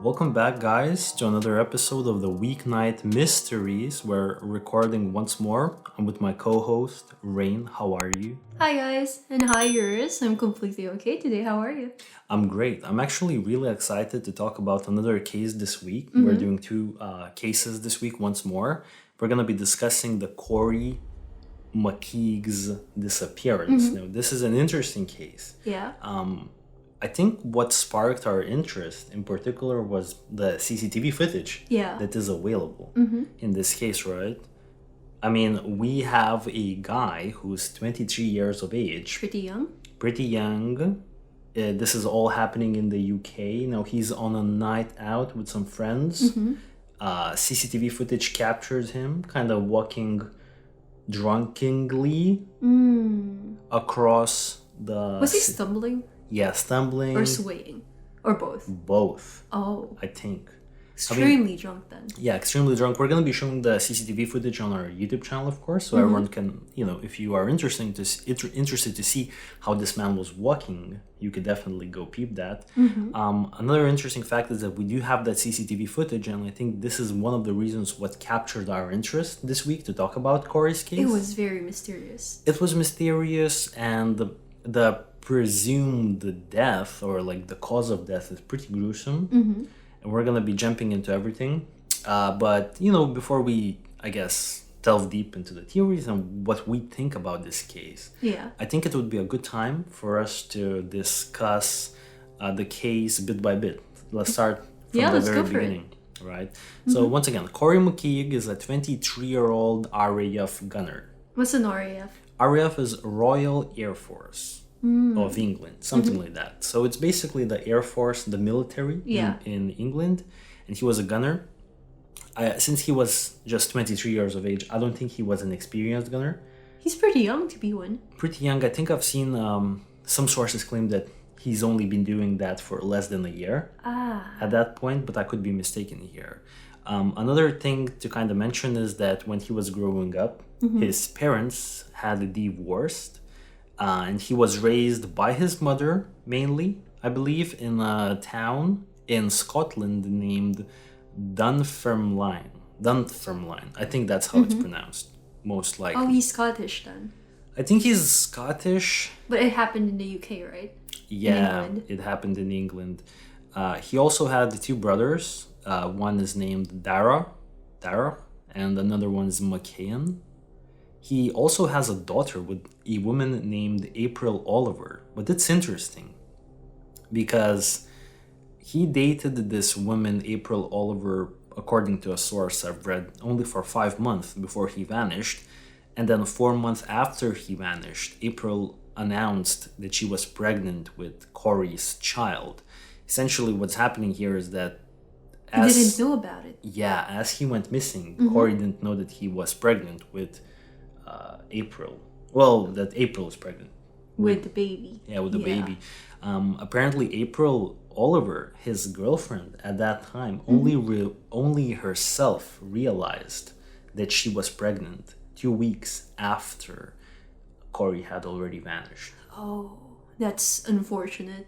Welcome back, guys, to another episode of the Weeknight Mysteries. We're recording once more. I'm with my co-host, Rain. How are you? Hi guys, and hi yours. I'm completely okay today. How are you? I'm great. I'm actually really excited to talk about another case this week. We're doing two cases this week once more. We're going to be discussing the Corrie McKeague's disappearance. Now, this is an interesting case. Yeah. I think what sparked our interest in particular was the CCTV footage that is available in this case, right? I mean, we have a guy who's 23 years of age. Pretty young. Pretty young. This is all happening in the UK. Now, he's on a night out with some friends. CCTV footage captures him kind of walking drunkenly across the... Was he stumbling? Yeah, stumbling. Or swaying? Or both? Both. Oh. I think. Extremely drunk then. Yeah, extremely drunk. We're going to be showing the CCTV footage on our YouTube channel, of course, so everyone can, if you are interested to see how this man was walking, you could definitely go peep that. Another interesting fact is that we do have that CCTV footage, and I think this is one of the reasons what captured our interest this week to talk about Corrie's case. It was very mysterious. It was mysterious, and the presumed death, or like the cause of death, is pretty gruesome. And we're gonna be jumping into everything, but before we, I guess, delve deep into the theories and what we think about this case, I think it would be a good time for us to discuss the case bit by bit. Let's start from the very beginning, right? So once again, Corrie McKeague is a 23-year-old RAF gunner. What's an RAF? RAF is Royal Air Force of England, something like that. So it's basically the Air Force, the military in England, and he was a gunner. Since he was just 23 years of age, I don't think he was an experienced gunner. He's pretty young to be one. Pretty young. I think I've seen some sources claim that he's only been doing that for less than a year at that point, but I could be mistaken here. Another thing to kind of mention is that when he was growing up, his parents had divorced. And he was raised by his mother, mainly, I believe, in a town in Scotland named Dunfermline. I think that's how it's pronounced, most likely. Oh, he's Scottish then. I think he's Scottish. But it happened in the UK, right? Yeah, it happened in England. He also had two brothers. One is named Dara, and another one is McKean. He also has a daughter with a woman named April Oliver. But it's interesting because he dated this woman, April Oliver, according to a source I've read, only for 5 months before he vanished. And then 4 months after he vanished, April announced that she was pregnant with Corrie's child. Essentially, what's happening here is that he didn't know about it. Yeah, as he went missing, Corrie didn't know that he was pregnant with April. Well, that April was pregnant. With the baby. Yeah, with the baby. Apparently, April Oliver, his girlfriend at that time, only herself realized that she was pregnant 2 weeks after Corrie had already vanished. Oh, that's unfortunate.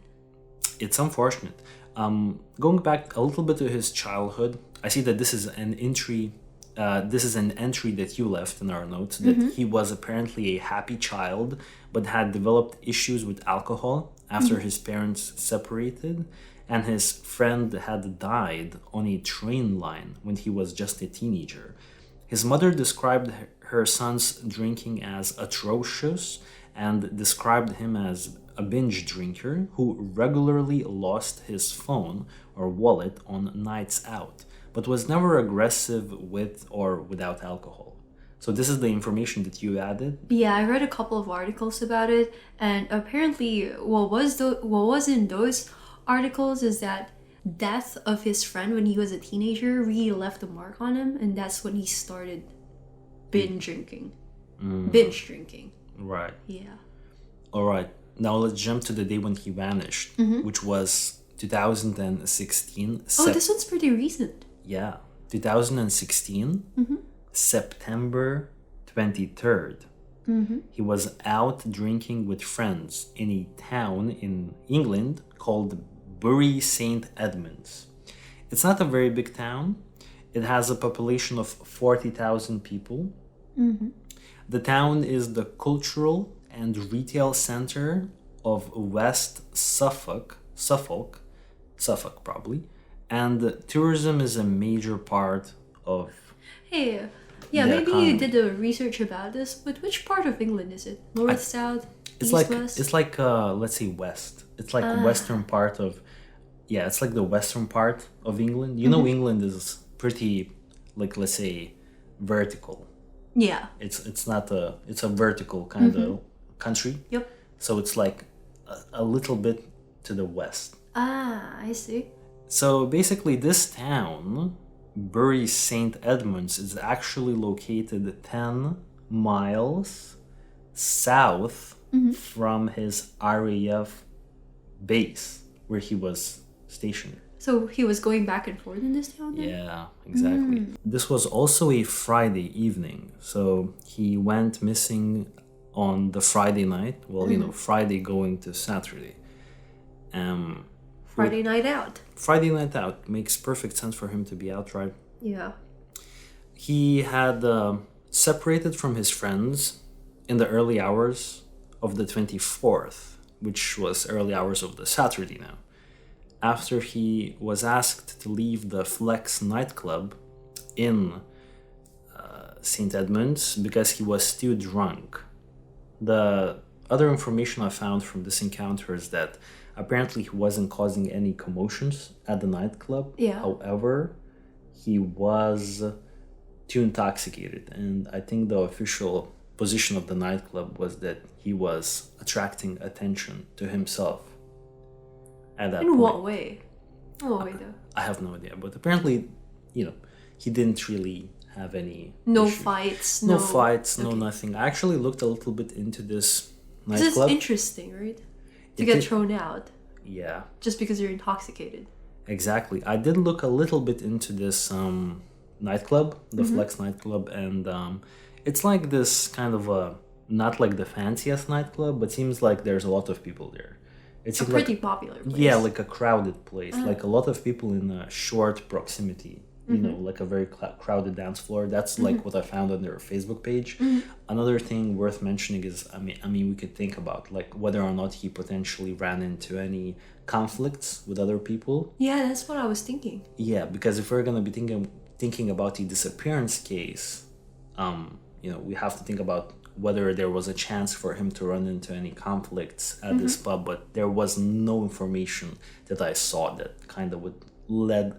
It's unfortunate. Going back a little bit to his childhood, I see that this is an entry. This is an entry that you left in our notes, that he was apparently a happy child, but had developed issues with alcohol after his parents separated, and his friend had died on a train line when he was just a teenager. His mother described her son's drinking as atrocious and described him as a binge drinker who regularly lost his phone or wallet on nights out, but was never aggressive with or without alcohol. So this is the information that you added? Yeah, I read a couple of articles about it, and apparently what was in those articles is that death of his friend when he was a teenager really left a mark on him, and that's when he started binge drinking. Right. Yeah. All right. Now let's jump to the day when he vanished, which was 2016. Oh, this one's pretty recent. Yeah, 2016, September 23rd. He was out drinking with friends in a town in England called Bury St Edmunds. It's not a very big town. It has a population of 40,000 people. The town is the cultural and retail center of West Suffolk probably, and tourism is a major part of Hey, yeah, the maybe economy. you did a research about this, but which part of England is it? North, south, It's east, like west? it's like let's say west. It's like western part of it's like the western part of England. You know, England is pretty like, let's say, vertical. Yeah. It's not it's a vertical kind of country. Yep. So it's like a little bit to the west. Ah, I see. So basically, this town, Bury St Edmunds, is actually located 10 miles south from his RAF base where he was stationed. So he was going back and forth in this town then? Yeah, exactly. This was also a Friday evening, so he went missing on the Friday night. Well, Friday going to Saturday. Friday night out. Friday night out makes perfect sense for him to be out, right? Yeah. He had separated from his friends in the early hours of the 24th, which was early hours of the Saturday now, after he was asked to leave the Flex nightclub in St. Edmunds because he was too drunk. The other information I found from this encounter is that apparently he wasn't causing any commotions at the nightclub. Yeah. However, he was too intoxicated, and I think the official position of the nightclub was that he was attracting attention to himself at that In point. what way? What way though? I have no idea, but apparently, he didn't really have any No issue. fights. No fights, no Okay. nothing. I actually looked a little bit into this This is nightclub. interesting, right? To It get did- thrown out Yeah, just because you're intoxicated. exactly. I did look a little bit into this nightclub, the Flex nightclub, and it's like this kind of not like the fanciest nightclub, but seems like there's a lot of people there. It A seems pretty like popular place. yeah, like a crowded place, like a lot of people in a short proximity. Like a very crowded dance floor. That's like what I found on their Facebook page. Another thing worth mentioning is, I mean, we could think about like whether or not he potentially ran into any conflicts with other people. Yeah, that's what I was thinking. Yeah, because if we're gonna be thinking about the disappearance case, we have to think about whether there was a chance for him to run into any conflicts at this pub, but there was no information that I saw that kind of would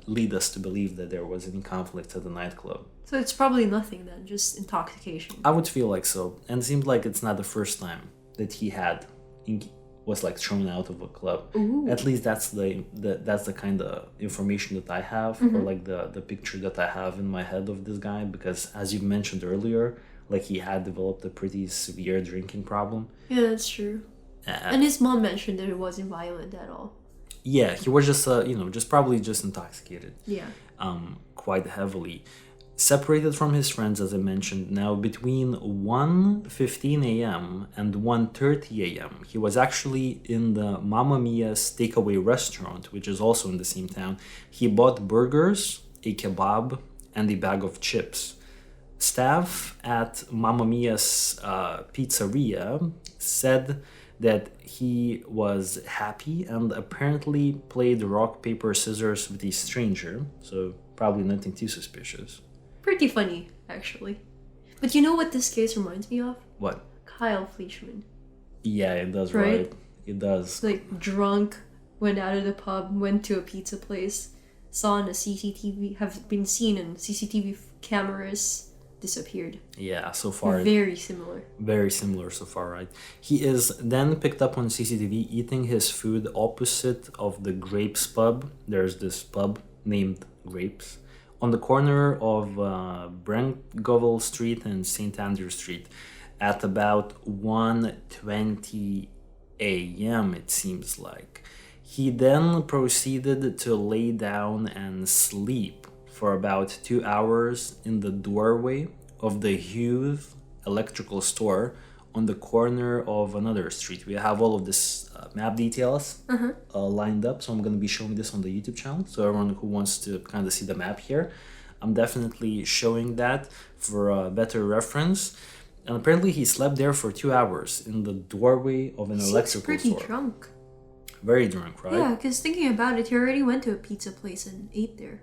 lead us to believe that there was any conflict at the nightclub. So it's probably nothing then, just intoxication. I would feel like so, and it seemed like it's not the first time that he was like thrown out of a club. Ooh. At least that's the kind of information that I have, or like the picture that I have in my head of this guy, because as you mentioned earlier, like he had developed a pretty severe drinking problem. Yeah, that's true. And his mom mentioned that it wasn't violent at all. Yeah, he was just probably just intoxicated. Yeah. Quite heavily. Separated from his friends, as I mentioned. Now, between 1:15 a.m. and 1:30 a.m., he was actually in the Mamma Mia's takeaway restaurant, which is also in the same town. He bought burgers, a kebab, and a bag of chips. Staff at Mamma Mia's pizzeria said that he was happy and apparently played rock, paper, scissors with a stranger, so probably nothing too suspicious. Pretty funny, actually. But you know what this case reminds me of? What? Kyle Fleischman. Yeah, it does, Right? right? It does. Like, drunk, went out of the pub, went to a pizza place, saw on a CCTV, have been seen in CCTV cameras, disappeared. Yeah, so far. Very similar. Very similar so far, right? He is then picked up on CCTV eating his food opposite of the Grapes pub. There's this pub named Grapes on the corner of Brentgovel Street and St. Andrew Street at about 1:20 a.m., it seems like. He then proceeded to lay down and sleep for about 2 hours in the doorway of the Hughes electrical store on the corner of another street. We have all of this map details lined up, so I'm going to be showing this on the YouTube channel. So everyone who wants to kind of see the map here, I'm definitely showing that for a better reference. And apparently he slept there for 2 hours in the doorway of an electrical pretty store. drunk. Very drunk, right? Yeah, because thinking about it, he already went to a pizza place and ate there.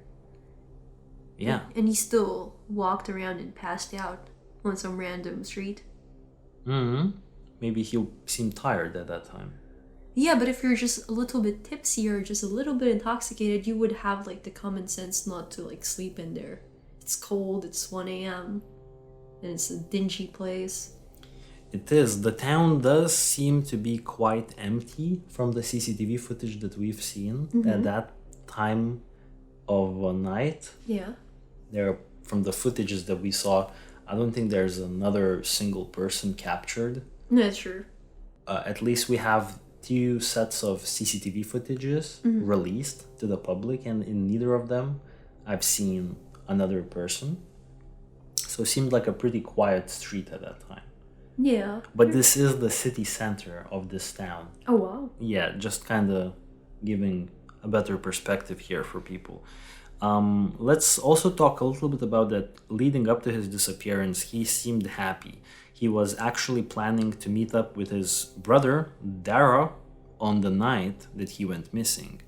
Yeah. And he still walked around and passed out on some random street. Maybe he seemed tired at that time. Yeah, but if you're just a little bit tipsy or just a little bit intoxicated, you would have like the common sense not to like sleep in there. It's cold, it's 1 a.m. and it's a dingy place. It is. The town does seem to be quite empty from the CCTV footage that we've seen at that time of night. Yeah. There, from the footages that we saw, I don't think there's another single person captured. That's true. At least we have 2 sets of CCTV footages released to the public, and in neither of them I've seen another person. So it seemed like a pretty quiet street at that time. Yeah. But this is the city center of this town. Oh, wow. Yeah, just kind of giving a better perspective here for people. Let's also talk a little bit about that. Leading up to his disappearance, he seemed happy. He was actually planning to meet up with his brother, Dara, on the night that he went missing.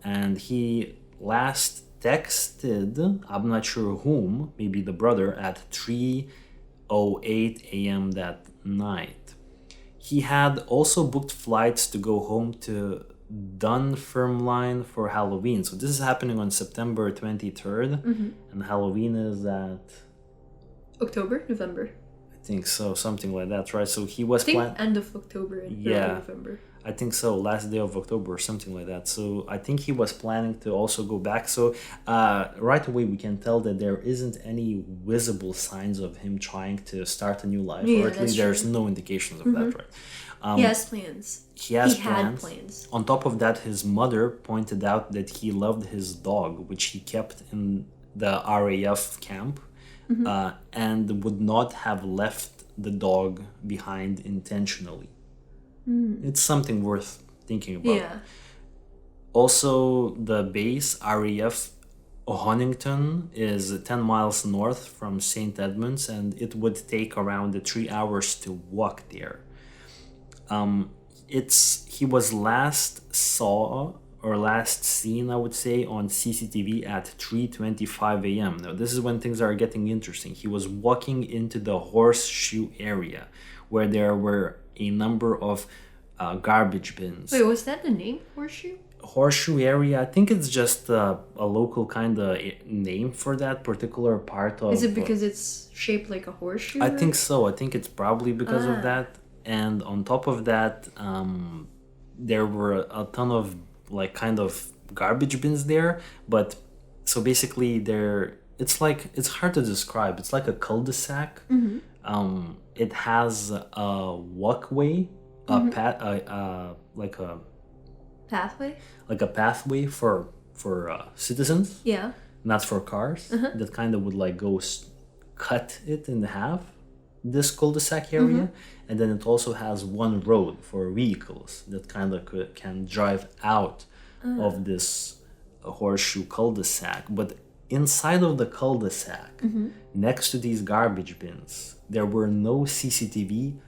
And he last texted, I'm not sure whom, maybe the brother, at 3:08 a.m. that night. He had also booked flights to go home to Dunfermline for Halloween. So this is happening on September 23rd, and Halloween is at... October? November? I think so, something like that, right? So he was planning... end of October and early November. I think so, last day of October or something like that. So I think he was planning to also go back. So right away we can tell that there isn't any visible signs of him trying to start a new life, or at least there's no indications of that, right? He has plans. He had plans. On top of that, his mother pointed out that he loved his dog, which he kept in the RAF camp, and would not have left the dog behind intentionally. It's something worth thinking about. Yeah. Also, the base, RAF Honington, is 10 miles north from St Edmunds, and it would take around 3 hours to walk there. He was last seen, I would say, on CCTV at 3:25 a.m. Now, this is when things are getting interesting. He was walking into the horseshoe area, where there were a number of garbage bins. Wait, was that the name? Horseshoe? Horseshoe area, I think it's just a local kind of name for that particular part of... Is it because it's shaped like a horseshoe? I think so. I think it's probably because of that. And on top of that, there were a ton of like kind of garbage bins there. But so basically it's hard to describe. It's like a cul-de-sac. It has a walkway, like a pathway for citizens. Yeah. Not for cars. That kind of would like go cut it in half, this cul-de-sac area. And then it also has one road for vehicles that kind of can drive out of this horseshoe cul-de-sac. But inside of the cul-de-sac, next to these garbage bins, there were no CCTV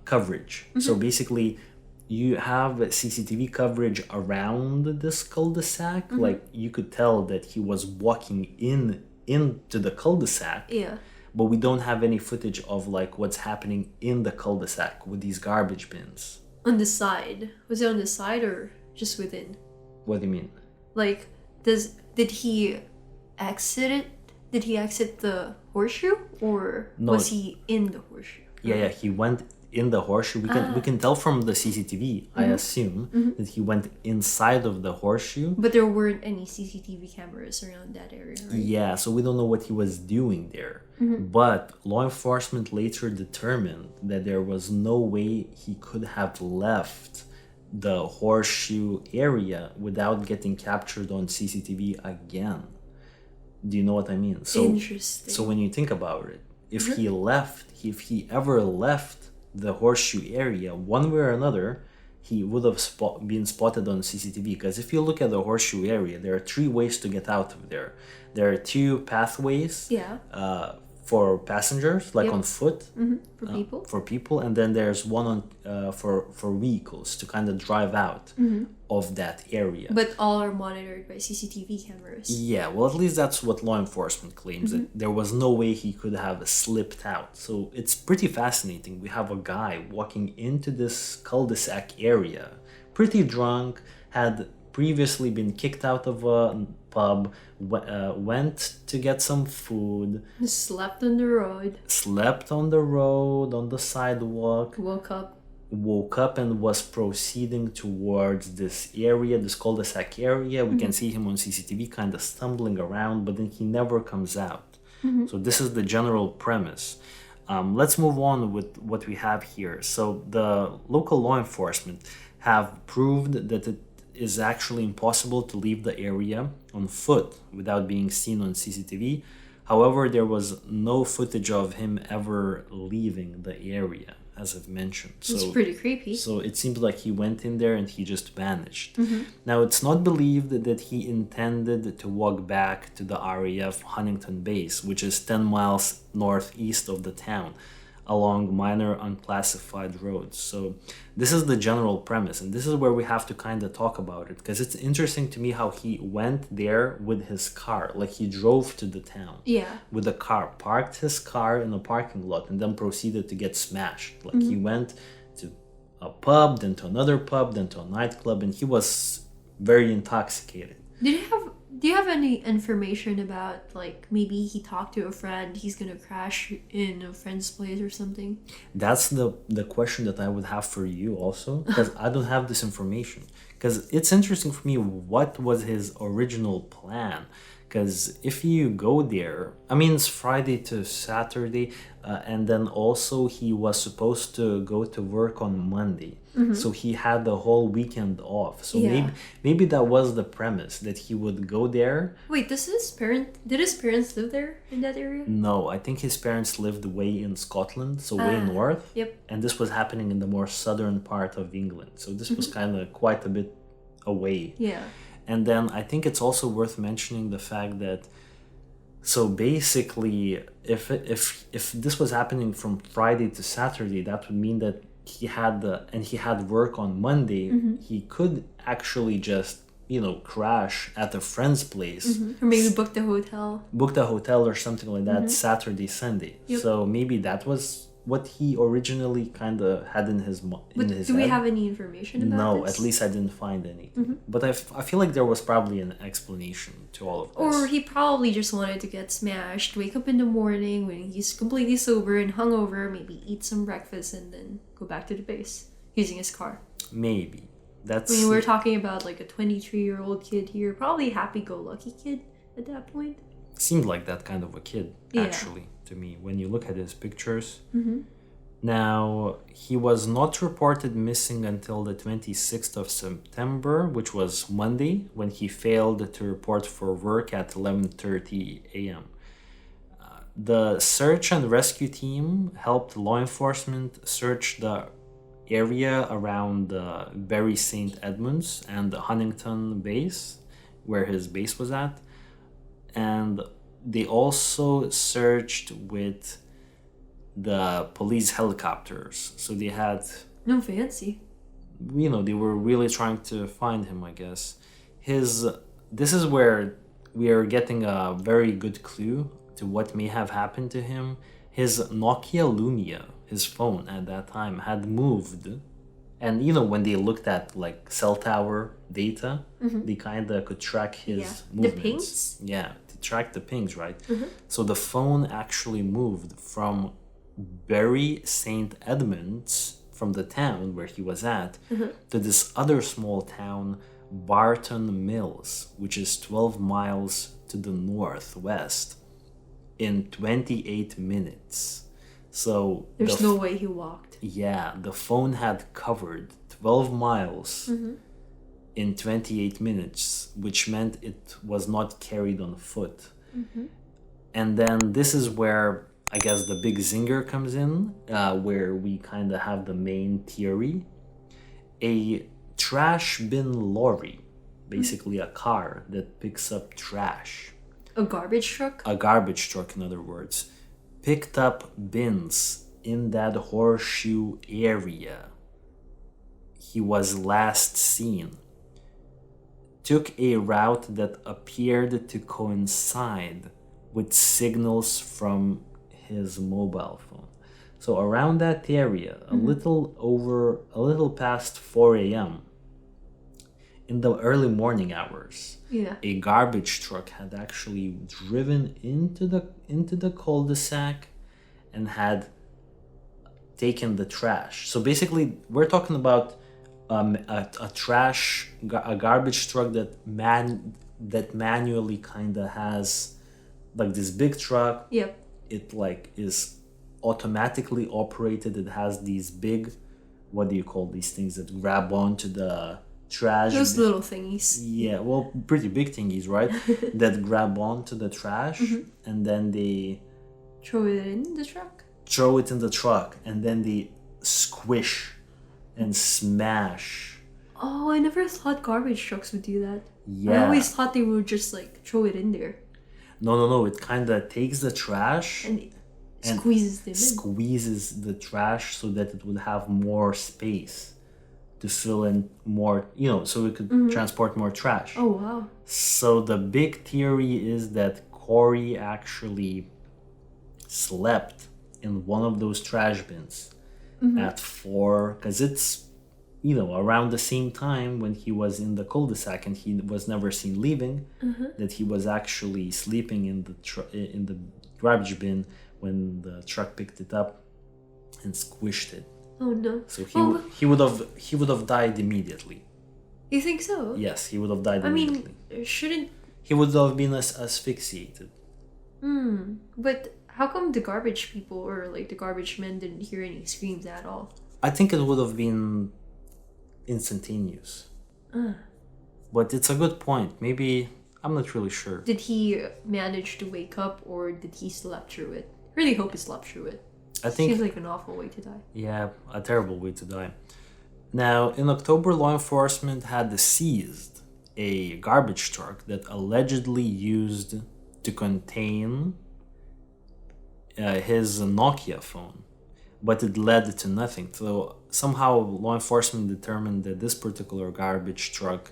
coverage. So basically, you have CCTV coverage around this cul-de-sac. Like, you could tell that he was walking into the cul-de-sac. Yeah. But we don't have any footage of like what's happening in the cul-de-sac with these garbage bins. On the side. Was it on the side or just within? What do you mean? Like, did he exit the horseshoe, or was he in the horseshoe? Yeah, he went in the horseshoe. We can tell from the CCTV, I assume, that he went inside of the horseshoe. But there weren't any CCTV cameras around that area, right? Yeah, so we don't know what he was doing there. But law enforcement later determined that there was no way he could have left the horseshoe area without getting captured on CCTV again. Do you know what I mean? So, interesting. So when you think about it, if he ever left the horseshoe area, one way or another, he would have been spotted on CCTV. Because if you look at the horseshoe area, there are 3 ways to get out of there. There are 2 pathways for passengers, like on foot, for people, and then there's one on for vehicles to kind of drive out of that area. But all are monitored by CCTV cameras. Yeah, well, at least that's what law enforcement claims, that there was no way he could have slipped out. So it's pretty fascinating. We have a guy walking into this cul-de-sac area, pretty drunk, had previously been kicked out of a pub, went to get some food, slept on the road, on the sidewalk, woke up and was proceeding towards this area, this cul-de-sac area. We can see him on CCTV kind of stumbling around, but then he never comes out. So this is the general premise. Let's move on with what we have here. So the local law enforcement have proved that it is actually impossible to leave the area on foot without being seen on CCTV. However, there was no footage of him ever leaving the area, as I've mentioned. So it's pretty creepy. So it seems like he went in there and he just vanished. Now, it's not believed that he intended to walk back to the RAF Huntington base, which is 10 miles northeast of the town, along minor unclassified roads. So this is the general premise, and this is where we have to kind of talk about it, because it's interesting to me how he went there with his car. Like, he drove to the town with a car, parked his car in a parking lot, and then proceeded to get smashed. Like, he went to a pub, then to another pub, then to a nightclub, and he was very intoxicated. Do you have any information about, like, maybe he talked to a friend, he's gonna crash in a friend's place or something? That's the question that I would have for you also, because I don't have this information. Because it's interesting for me, what was his original plan? Because if you go there, I mean, it's Friday to Saturday, and then also he was supposed to go to work on Monday. So he had the whole weekend off. So maybe that was the premise, that he would go there. Wait, did his parents live there in that area? No, I think his parents lived way in Scotland, so way north. Yep. And this was happening in the more southern part of England. So this was kind of quite a bit away. Yeah. And then I think it's also worth mentioning the fact that, so basically, if this was happening from Friday to Saturday, that would mean that he had work on Monday. He could actually just, crash at a friend's place, or maybe book the hotel or something like that, Saturday, Sunday. Yep. So maybe that was what he originally kind of had in his head. Do we have any information about No, this? At least I didn't find any. But I feel like there was probably an explanation to all of this. Or he probably just wanted to get smashed, wake up in the morning when he's completely sober and hungover, maybe eat some breakfast and then go back to the base using his car. Maybe. We're talking about like a 23-year-old kid here, probably happy-go-lucky kid at that point. Seemed like that kind of a kid, actually, to me, when you look at his pictures. Now, he was not reported missing until the 26th of September, which was Monday, when he failed to report for work at 11:30 a.m. The search and rescue team helped law enforcement search the area around Bury St Edmunds and the Huntington base, where his base was at. And they also searched with the police helicopters. So they had... No fancy. They were really trying to find him, I guess. This is where we are getting a very good clue to what may have happened to him. His Nokia Lumia, his phone at that time, had moved. And when they looked at like cell tower data, they kind of could track his movements. The pings? Yeah, to track the pings, right? So the phone actually moved from Bury St Edmunds, from the town where he was at, to this other small town, Barton Mills, which is 12 miles to the northwest, in 28 minutes. So there's no way he walked. Yeah, the phone had covered 12 miles in 28 minutes, which meant it was not carried on foot. And then this is where I guess the big zinger comes in, where we kind of have the main theory. A trash bin lorry, basically a car that picks up trash. A garbage truck? A garbage truck, in other words, picked up bins in that horseshoe area he was last seen. Took a route that appeared to coincide with signals from his mobile phone. So around that area, a little past 4 a.m., in the early morning hours, a garbage truck had actually driven into the cul-de-sac and had taken the trash. So basically, we're talking about a garbage truck that manually kind of has like this big truck. Yep. It like is automatically operated. It has these big, what do you call these things that grab onto the trash? Those little thingies. Yeah, well, pretty big thingies, right? That grab onto the trash and then they throw it in the truck. Throw it in the truck and then they squish and smash. Oh, I never thought garbage trucks would do that. Yeah. I always thought they would just like throw it in there. No. It kind of takes the trash and squeezes them in. Squeezes the trash so that it would have more space to fill in more, so it could transport more trash. Oh, wow. So the big theory is that Corrie actually slept in one of those trash bins at 4, because it's, around the same time when he was in the cul-de-sac and he was never seen leaving, that he was actually sleeping in the garbage bin when the truck picked it up and squished it. Oh no! So he would have died immediately. You think so? Yes, he would have died immediately. I mean, shouldn't he would have been asphyxiated? But how come the garbage people or like the garbage men didn't hear any screams at all? I think it would have been instantaneous. But it's a good point. Maybe, I'm not really sure. Did he manage to wake up or did he sleep through it? Really hope he slept through it. I think seems like an awful way to die. Yeah, a terrible way to die. Now, in October, law enforcement had seized a garbage truck that allegedly used to contain his Nokia phone, but it led to nothing. So somehow law enforcement determined that this particular garbage truck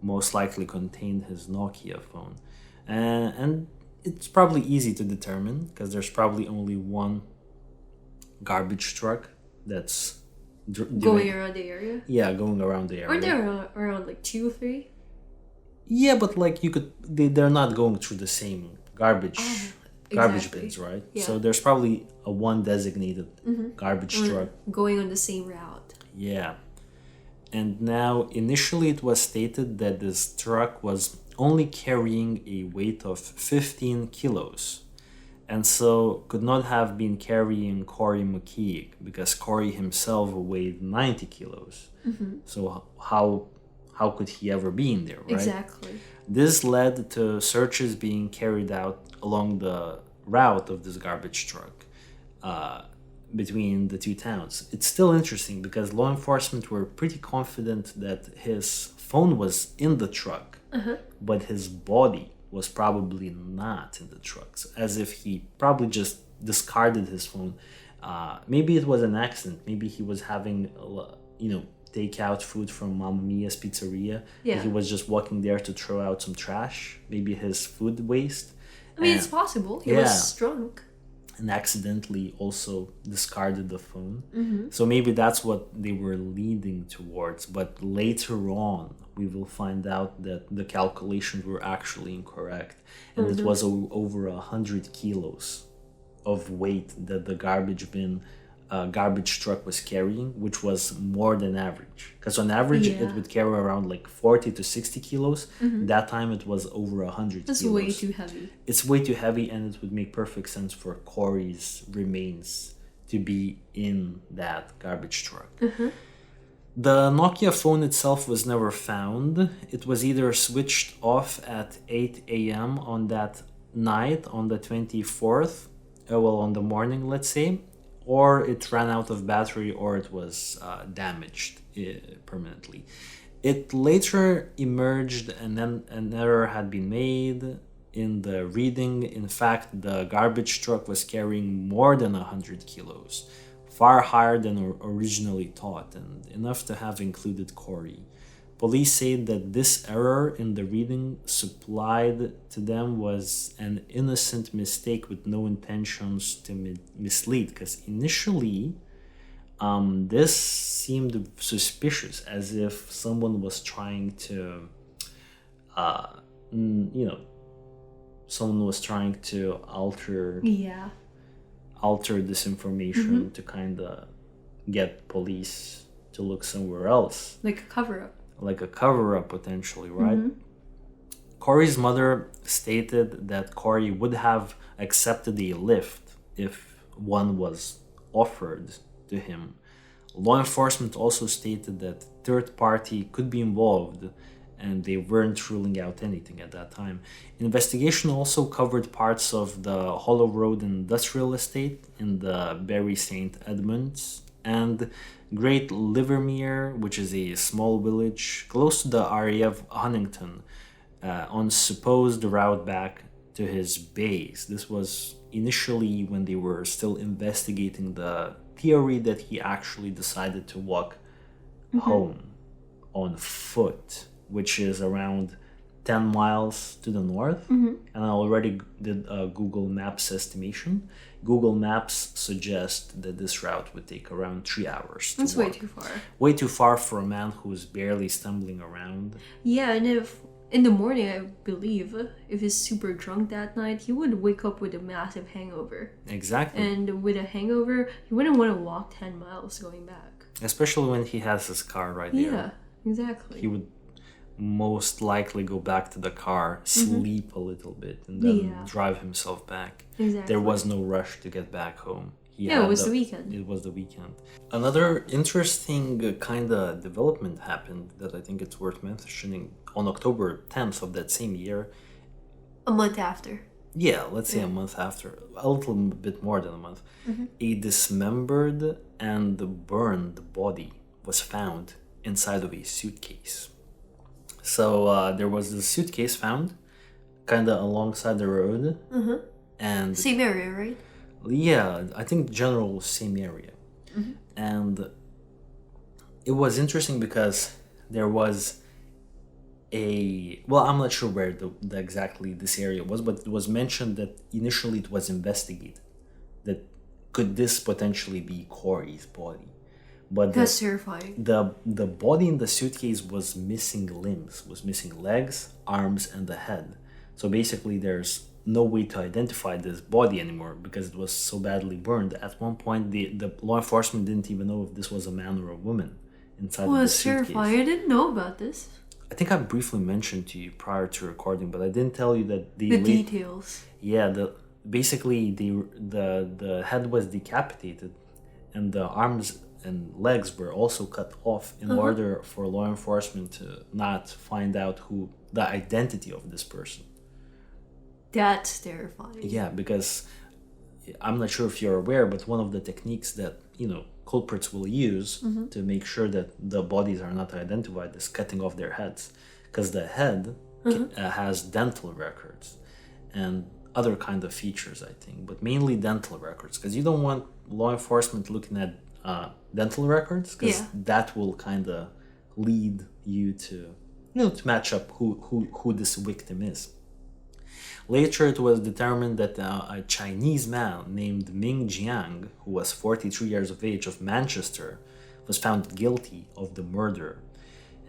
most likely contained his Nokia phone. And it's probably easy to determine because there's probably only one garbage truck that's going around the area. Yeah, going around the area. Aren't there around like 2 or 3? Yeah, but like they're not going through the same garbage bins, right? Yeah. So there's probably a one designated garbage truck going on the same route. Yeah. And now initially it was stated that this truck was only carrying a weight of 15 kilos. And so could not have been carrying Corrie McKeague because Corrie himself weighed 90 kilos. So how could he ever be in there, right? Exactly. This led to searches being carried out along the route of this garbage truck between the two towns. It's still interesting because law enforcement were pretty confident that his phone was in the truck, but his body was probably not in the truck, so as if he probably just discarded his phone. Maybe it was an accident. Maybe he was having, takeout food from Mamma Mia's pizzeria. Yeah. He was just walking there to throw out some trash, maybe his food waste. I mean, it's possible. He was drunk. And accidentally also discarded the phone. So maybe that's what they were leading towards. But later on, we will find out that the calculations were actually incorrect. And it was over 100 kilos of weight that the garbage truck was carrying, which was more than average. Because on average, it would carry around like 40 to 60 kilos. That time it was over 100 That's kilos. way too heavy. It's way too heavy, and it would make perfect sense for Corrie's remains to be in that garbage truck. The Nokia phone itself was never found. It was either switched off at 8 a.m. on that night, on the 24th, on the morning, let's say, or it ran out of battery, or it was damaged permanently. It later emerged, and then an error had been made in the reading. In fact, the garbage truck was carrying more than 100 kilos, far higher than originally thought, and enough to have included Corrie. Police said that this error in the reading supplied to them was an innocent mistake with no intentions to mislead, because initially this seemed suspicious, as if someone was trying to, someone was trying to alter this information to kind of get police to look somewhere else. Like a cover-up. Like a cover-up, potentially, right? Corrie's mother stated that Corrie would have accepted a lift if one was offered to him. Law enforcement also stated that third party could be involved, and they weren't ruling out anything at that time. Investigation also covered parts of the Hollow Road industrial estate in the Bury St Edmunds and Great Livermere, which is a small village close to the area of Huntington, on supposed route back to his base. This was initially when they were still investigating the theory that he actually decided to walk home on foot, which is around 10 miles to the north. And I already did a Google Maps estimation. Google Maps suggest that this route would take around 3 hours to That's walk. way too far. Way too far for a man who's barely stumbling around. Yeah, and if in the morning, I believe, if he's super drunk that night, he would wake up with a massive hangover. Exactly. And with a hangover, he wouldn't want to walk 10 miles going back. Especially when he has his car right there. Yeah, exactly. He would most likely go back to the car, sleep a little bit, and then drive himself back. Exactly. There was no rush to get back home. It was the weekend. It was the weekend. Another interesting kind of development happened that I think it's worth mentioning on October 10th of that same year. A month after. Yeah, let's say a month after. A little bit more than a month. A dismembered and burned body was found inside of a suitcase. So there was a suitcase found kind of alongside the road. And same area, right? Yeah, I think general same area. And it was interesting because there was I'm not sure where the exactly this area was, but it was mentioned that initially it was investigated that could this potentially be Corrie's body. But that's terrifying. The body in the suitcase was missing limbs, was missing legs, arms, and the head. So basically there's no way to identify this body anymore because it was so badly burned. At one point, the law enforcement didn't even know if this was a man or a woman inside of the suitcase. Terrifying. I didn't know about this. I think I briefly mentioned to you prior to recording, but I didn't tell you that the details. Yeah, the head was decapitated, and the arms and legs were also cut off in order for law enforcement to not find out the identity of this person. That's terrifying. Yeah, because I'm not sure if you're aware, but one of the techniques that culprits will use to make sure that the bodies are not identified is cutting off their heads, because the head has dental records and other kind of features, I think, but mainly dental records, because you don't want law enforcement looking at dental records, because that will kind of lead you to to match up who this victim is. Later, it was determined that a Chinese man named Ming Jiang, who was 43 years of age, of Manchester, was found guilty of the murder.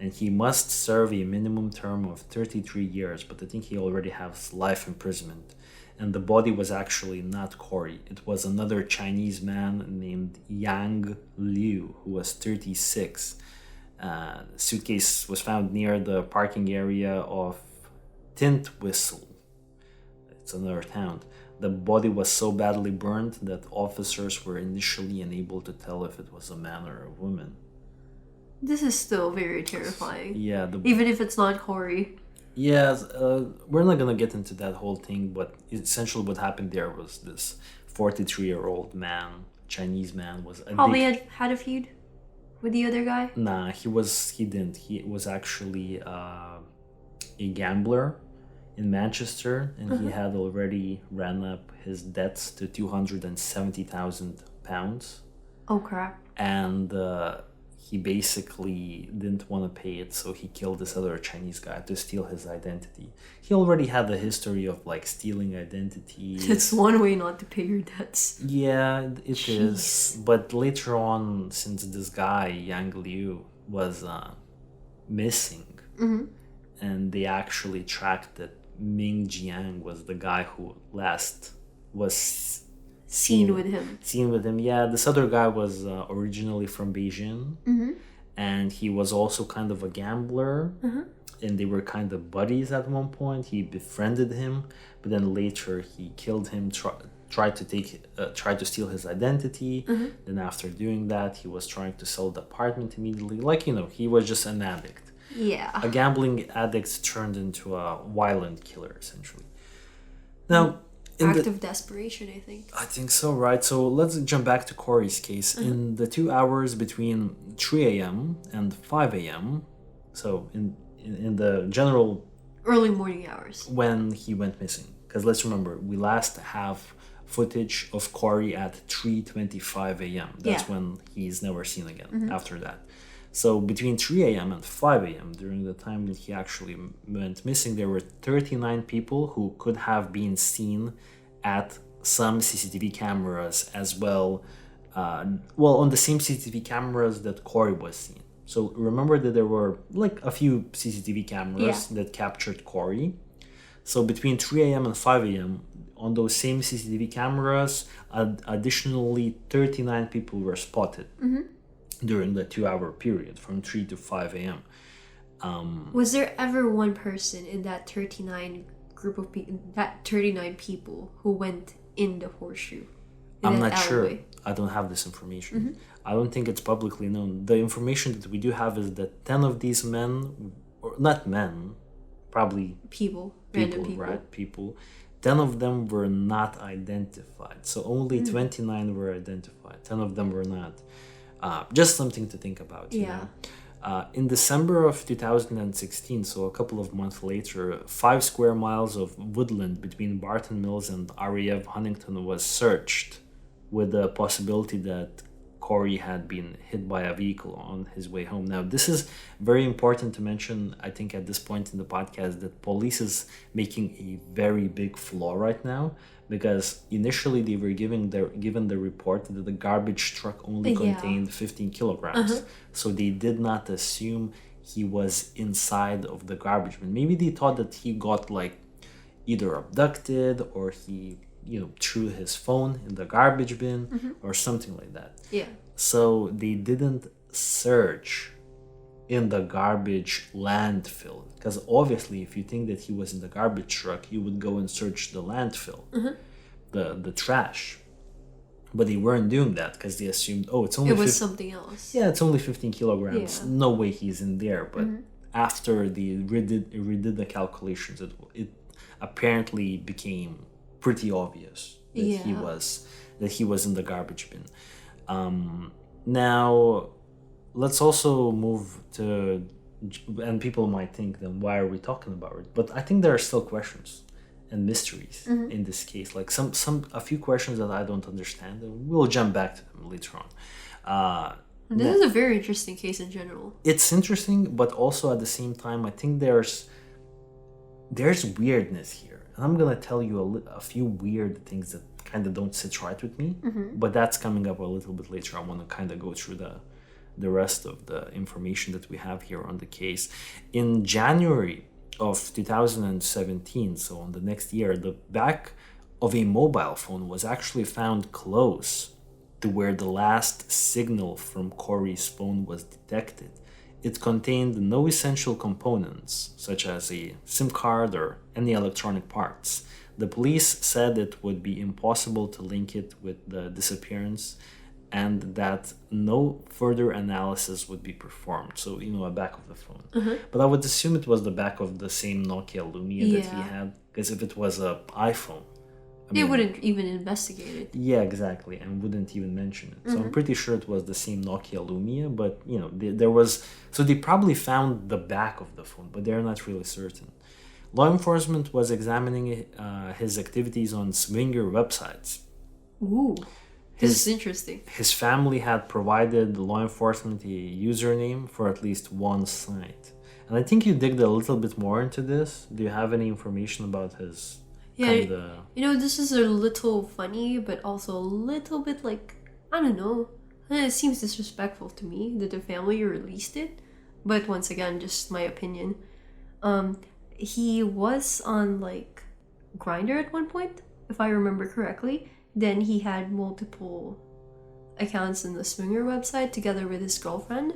And he must serve a minimum term of 33 years, but I think he already has life imprisonment. And the body was actually not Corrie. It was another Chinese man named Yang Liu, who was 36. The suitcase was found near the parking area of Tintwistle. It's another town. The body was so badly burned that officers were initially unable to tell if it was a man or a woman. This is still very terrifying. Yeah. Even if it's not Corrie. Yeah, we're not gonna get into that whole thing, but essentially what happened there was this 43-year-old man, Chinese man, was Probably addicted. had a feud with the other guy. Nah, he didn't. He was actually a gambler in Manchester, and he had already ran up his debts to £270,000, Oh crap. and he basically didn't want to pay it, so he killed this other Chinese guy to steal his identity. He already had a history of like stealing identities. It's one way not to pay your debts. Yeah, it is. Jeez. But later on, since this guy, Yang Liu, was missing, and they actually tracked that Ming Jiang was the guy who last was Seen with him. seen with him. Yeah, this other guy was originally from Beijing, and he was also kind of a gambler, and they were kind of buddies at one point. He befriended him, but then later he killed him. Tried to steal his identity. Then after doing that, he was trying to sell the apartment immediately. Like, he was just an addict. Yeah. A gambling addict turned into a violent killer, essentially. Now, Act of desperation, I think. I think so, right? So let's jump back to Corey's case. In the 2 hours between 3 a.m. and 5 a.m., so in the general Early morning hours. when he went missing, because let's remember, we last have footage of Corey at 3:25 a.m. That's Yeah. when he's never seen again after that. So between 3 a.m. and 5 a.m., during the time when he actually went missing, there were 39 people who could have been seen at some CCTV cameras as well. On the same CCTV cameras that Corey was seen. So remember that there were like a few CCTV cameras that captured Corey. So between 3 a.m. and 5 a.m., on those same CCTV cameras, additionally 39 people were spotted during the 2 hour period from 3 to 5 a.m. Was there ever one person in that 39 group of people, that 39 people who went in the horseshoe? I'm not sure. I don't have this information. I don't think it's publicly known. The information that we do have is that 10 of these men, or not men, probably Random people. right? People. 10 of them were not identified. So only 29 were identified. 10 of them were not. Just something to think about. Yeah. In December of 2016, so a couple of months later, 5 square miles of woodland between Barton Mills and RAF Huntington was searched with the possibility that Corey had been hit by a vehicle on his way home. Now, this is very important to mention, I think, at this point in the podcast, that police is making a very big flaw right now, because initially they were given the report that the garbage truck only contained 15 kilograms. So they did not assume he was inside of the garbage bin. Maybe they thought that he got like either abducted or he threw his phone in the garbage bin or something like that. Yeah. So they didn't search in the garbage landfill, because obviously if you think that he was in the garbage truck, you would go and search the landfill, the trash. But they weren't doing that because they assumed, it's only It was something else. yeah, it's only 15 kilograms. Yeah. No way he's in there. But after they redid the calculations, it apparently became pretty obvious that he was in the garbage bin. Now, let's also move to, and people might think, then why are we talking about it? But I think there are still questions and mysteries in this case, like a few questions that I don't understand, and we'll jump back to them later on. This is a very interesting case in general. It's interesting, but also at the same time, I think there's weirdness here. And I'm gonna tell you a few weird things that kind of don't sit right with me, but that's coming up a little bit later. I want to kind of go through the rest of the information that we have here on the case. In January of 2017, so on the next year, the back of a mobile phone was actually found close to where the last signal from Corey's phone was detected. It contained no essential components, such as a SIM card or any electronic parts. The police said it would be impossible to link it with the disappearance, and that no further analysis would be performed. So, a back of the phone. But I would assume it was the back of the same Nokia Lumia that he had, because if it was an iPhone, they wouldn't even investigate it. Yeah, exactly, and wouldn't even mention it. So I'm pretty sure it was the same Nokia Lumia, but there was. So they probably found the back of the phone, but they're not really certain. Law enforcement was examining his activities on swinger websites. Ooh, this is interesting. His family had provided law enforcement a username for at least one site, and I think you digged a little bit more into this. Do you have any information about his? Yeah, this is a little funny, but also a little bit like, I don't know. It seems disrespectful to me that the family released it. But once again, just my opinion. He was on like Grindr at one point, if I remember correctly. Then he had multiple accounts in the swinger website together with his girlfriend.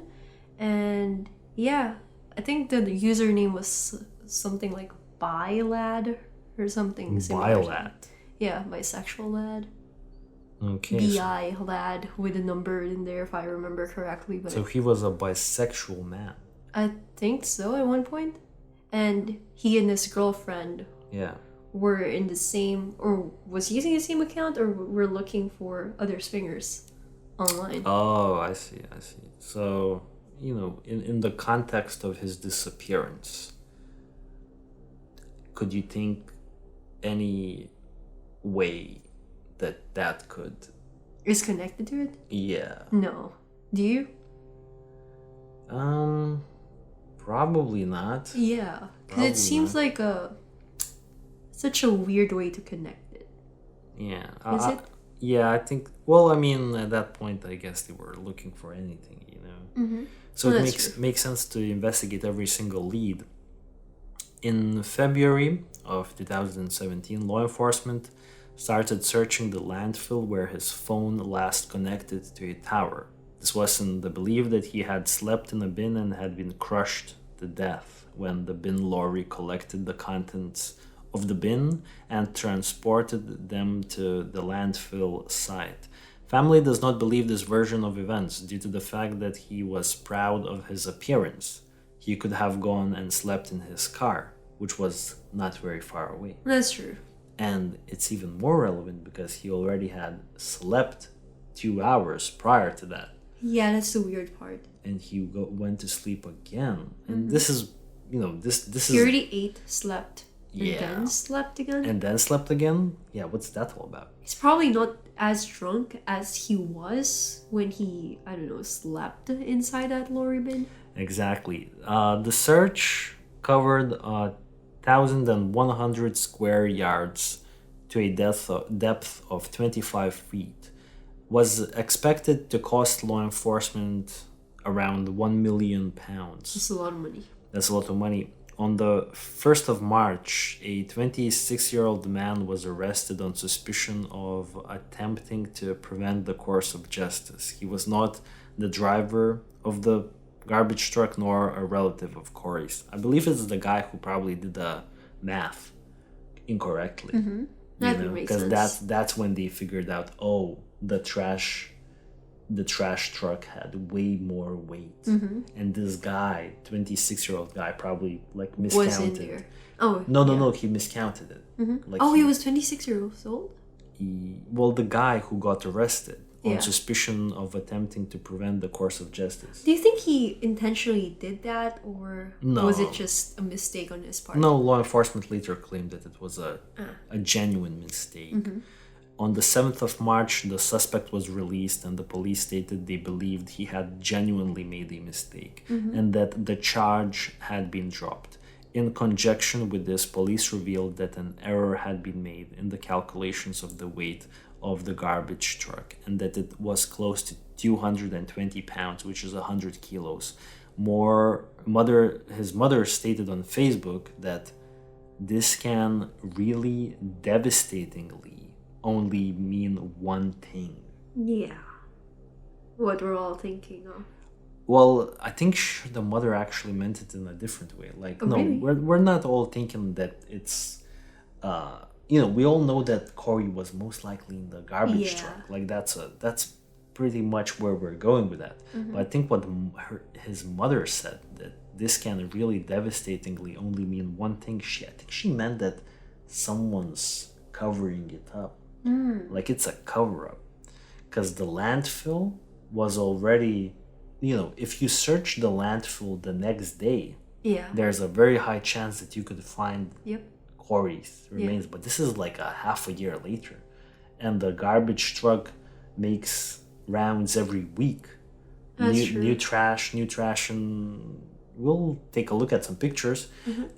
And yeah, I think the username was something like bi-lad or something similar. Bi-lad? Yeah, bisexual lad. Okay. BI lad with a number in there, if I remember correctly. But so he was a bisexual man. I think so at one point. And he and his girlfriend were in the same, or was using the same account, or were looking for other swingers online. Oh, I see. So, in the context of his disappearance, could you think any way that could... Is connected to it? Yeah. No. Do you? Probably not. Yeah. Because it seems like such a weird way to connect it. Yeah. Is it? Yeah, I think... Well, I mean, at that point, I guess they were looking for anything, So it makes sense to investigate every single lead. In February of 2017, law enforcement started searching the landfill where his phone last connected to a tower. This was in the belief that he had slept in a bin and had been crushed to death when the bin lorry collected the contents of the bin and transported them to the landfill site. Family does not believe this version of events due to the fact that he was proud of his appearance. He could have gone and slept in his car, which was not very far away. That's true. And it's even more relevant because he already had slept 2 hours prior to that. Yeah, that's the weird part. And he went to sleep again. And this is, this is... He already ate, slept, and then slept again? And then slept again? Yeah, what's that all about? He's probably not as drunk as he was when he, slept inside that lorry bin. Exactly. The search covered 1,100 square yards to a depth of 25 feet. Was expected to cost law enforcement around £1 million. That's a lot of money. That's a lot of money. On the 1st of March, a 26-year-old man was arrested on suspicion of attempting to prevent the course of justice. He was not the driver of the garbage truck nor a relative of Corrie's. I believe it's the guy who probably did the math incorrectly. Mm-hmm. That would make sense. Because that's when they figured out, the trash truck had way more weight. Mm-hmm. And this guy, 26-year-old guy, probably miscounted. Was in there. Oh, No, he miscounted it. Mm-hmm. He was 26 years old? The guy who got arrested on suspicion of attempting to prevent the course of justice. Do you think he intentionally did that, or was it just a mistake on his part? No, law enforcement later claimed that it was a genuine mistake. Mm-hmm. On the 7th of March, the suspect was released and the police stated they believed he had genuinely made a mistake and that the charge had been dropped. In conjunction with this, police revealed that an error had been made in the calculations of the weight of the garbage truck and that it was close to 220 pounds, which is 100 kilos. His mother stated on Facebook that this can really devastatingly only mean one thing. Yeah. What we're all thinking of. Well, I think the mother actually meant it in a different way. Really? We're not all thinking that it's... we all know that Corrie was most likely in the garbage truck. That's pretty much where we're going with that. But I think what his mother said, that this can really devastatingly only mean one thing. I think she meant that someone's covering it up. Like it's a cover-up. Because the landfill was already, if you search the landfill the next day, there's a very high chance that you could find Corrie's remains. But this is like a half a year later. And the garbage truck makes rounds every week. New trash, and we'll take a look at some pictures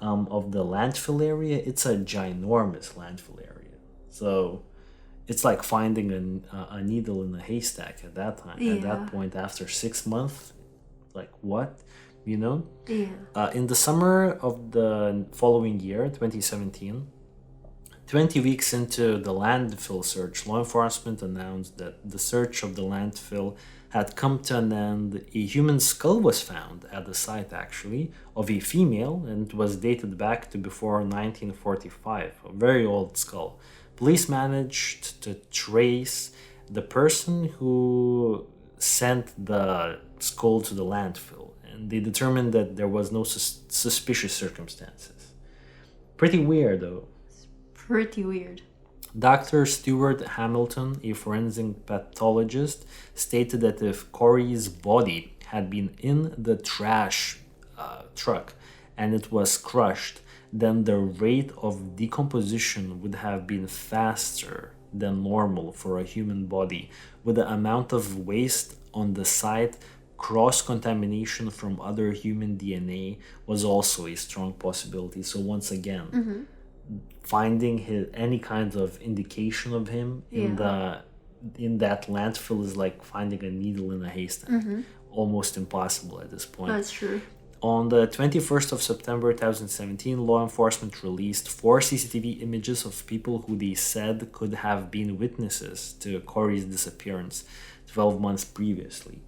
of the landfill area. It's a ginormous landfill area. So it's like finding a needle in a haystack at that time. At that point, after 6 months, like what? In the summer of the following year, 2017, 20 weeks into the landfill search, law enforcement announced that the search of the landfill had come to an end. A human skull was found at the site, actually, of a female, and it was dated back to before 1945, a very old skull. Police managed to trace the person who sent the skull to the landfill, and they determined that there was no suspicious circumstances. Pretty weird, though. Pretty weird. Dr. Stuart Hamilton, a forensic pathologist, stated that if Corrie's body had been in the trash truck and it was crushed, then the rate of decomposition would have been faster than normal for a human body. With the amount of waste on the site, cross-contamination from other human DNA was also a strong possibility. So once again, finding any kind of indication of him in that landfill is like finding a needle in a haystack. Almost impossible at this point. That's true. On the 21st of September 2017, law enforcement released 4 CCTV images of people who they said could have been witnesses to Corrie's disappearance 12 months previously.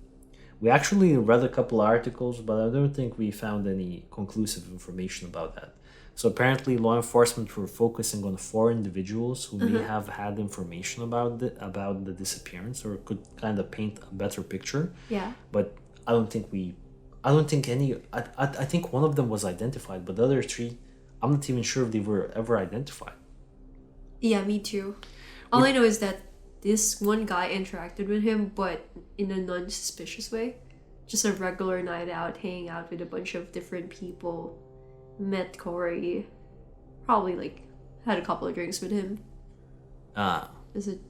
We actually read a couple articles, but I don't think we found any conclusive information about that. So apparently law enforcement were focusing on 4 individuals who may have had information about the disappearance or could kind of paint a better picture. Yeah. But I think one of them was identified, but the other 3, I'm not even sure if they were ever identified. Yeah, me too. All I know is that this one guy interacted with him, but in a non-suspicious way. Just a regular night out, hanging out with a bunch of different people. Met Corrie, probably had a couple of drinks with him. Is it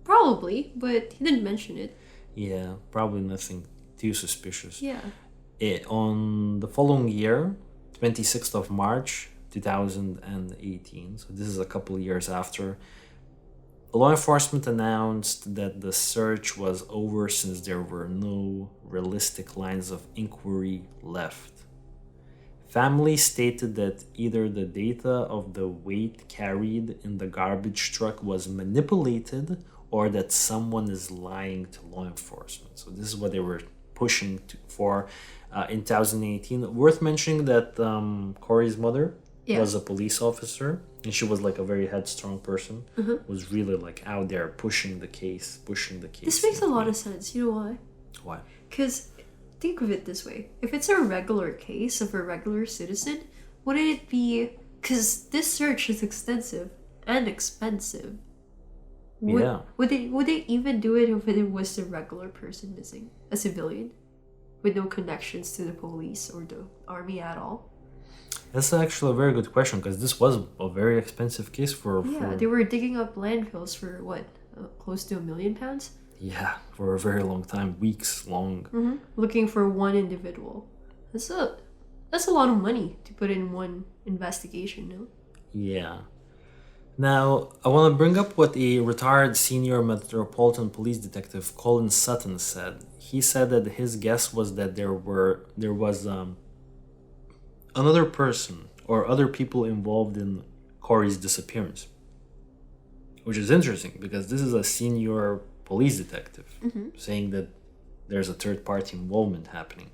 probably, but he didn't mention it. Yeah, probably nothing too suspicious. Yeah. On the following year, 26th of March 2018, so this is a couple of years after, law enforcement announced that the search was over since there were no realistic lines of inquiry left. Family stated that either the data of the weight carried in the garbage truck was manipulated or that someone is lying to law enforcement. So this is what they were pushing for in 2018. Worth mentioning that Corrie's mother was a police officer, and she was a very headstrong person, was really out there pushing the case. This makes a lot of sense. You know why? Why? Because think of it this way. If it's a regular case of a regular citizen, wouldn't it be... Because this search is extensive and expensive. Would they even do it if it was a regular person missing? A civilian? With no connections to the police or the army at all? That's actually a very good question, because this was a very expensive case for... Yeah, they were digging up landfills for, what, close to £1 million? Yeah, for a very long time, weeks long. Looking for one individual. That's a lot of money to put in one investigation, no? Yeah. Now, I want to bring up what a retired senior Metropolitan Police Detective Colin Sutton said. He said that his guess was that there was another person or other people involved in Corrie's disappearance, which is interesting because this is a senior police detective saying that there's a third-party involvement happening.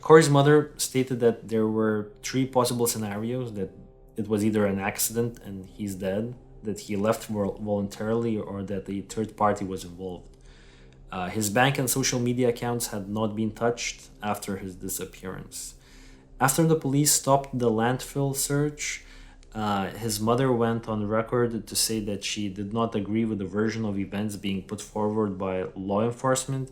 Corrie's mother stated that there were 3 possible scenarios: that it was either an accident and he's dead, that he left voluntarily, or that the third party was involved. His bank and social media accounts had not been touched after his disappearance. After the police stopped the landfill search, his mother went on record to say that she did not agree with the version of events being put forward by law enforcement.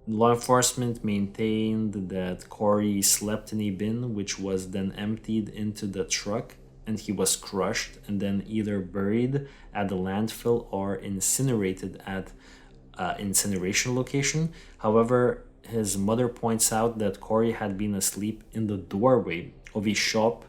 Law enforcement maintained that Corrie slept in a bin, which was then emptied into the truck, and he was crushed and then either buried at the landfill or incinerated at incineration location. However, his mother points out that Corrie had been asleep in the doorway of a shop